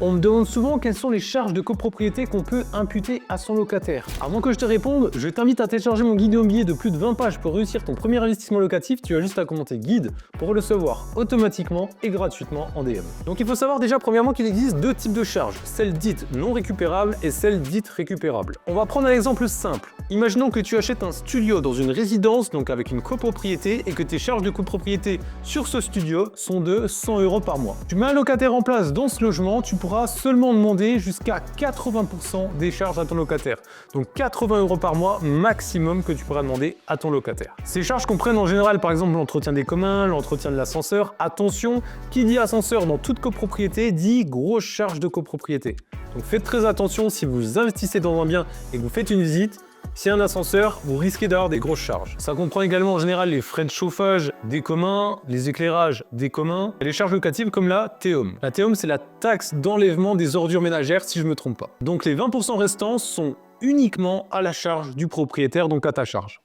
On me demande souvent quelles sont les charges de copropriété qu'on peut imputer à son locataire. Avant que je te réponde, je t'invite à télécharger mon guide immobilier de plus de 20 pages pour réussir ton premier investissement locatif. Tu as juste à commenter guide pour le recevoir automatiquement et gratuitement en DM. Donc il faut savoir déjà premièrement qu'il existe deux types de charges, celles dites non récupérables et celles dites récupérables. On va prendre un exemple simple. Imaginons que tu achètes un studio dans une résidence, donc avec une copropriété, et que tes charges de copropriété sur ce studio sont de 100 € par mois. Tu mets un locataire en place dans ce logement, tu pourras seulement demander jusqu'à 80% des charges à ton locataire. Donc 80 € par mois maximum que tu pourras demander à ton locataire. Ces charges comprennent en général par exemple l'entretien des communs, l'entretien de l'ascenseur. Attention, qui dit ascenseur dans toute copropriété dit grosse charge de copropriété. Donc faites très attention si vous investissez dans un bien et que vous faites une visite. S'il y a un ascenseur, vous risquez d'avoir des grosses charges. Ça comprend également en général les frais de chauffage des communs, les éclairages des communs, et les charges locatives comme la TEOM. La TEOM, c'est la taxe d'enlèvement des ordures ménagères, si je ne me trompe pas. Donc les 20% restants sont uniquement à la charge du propriétaire, donc à ta charge.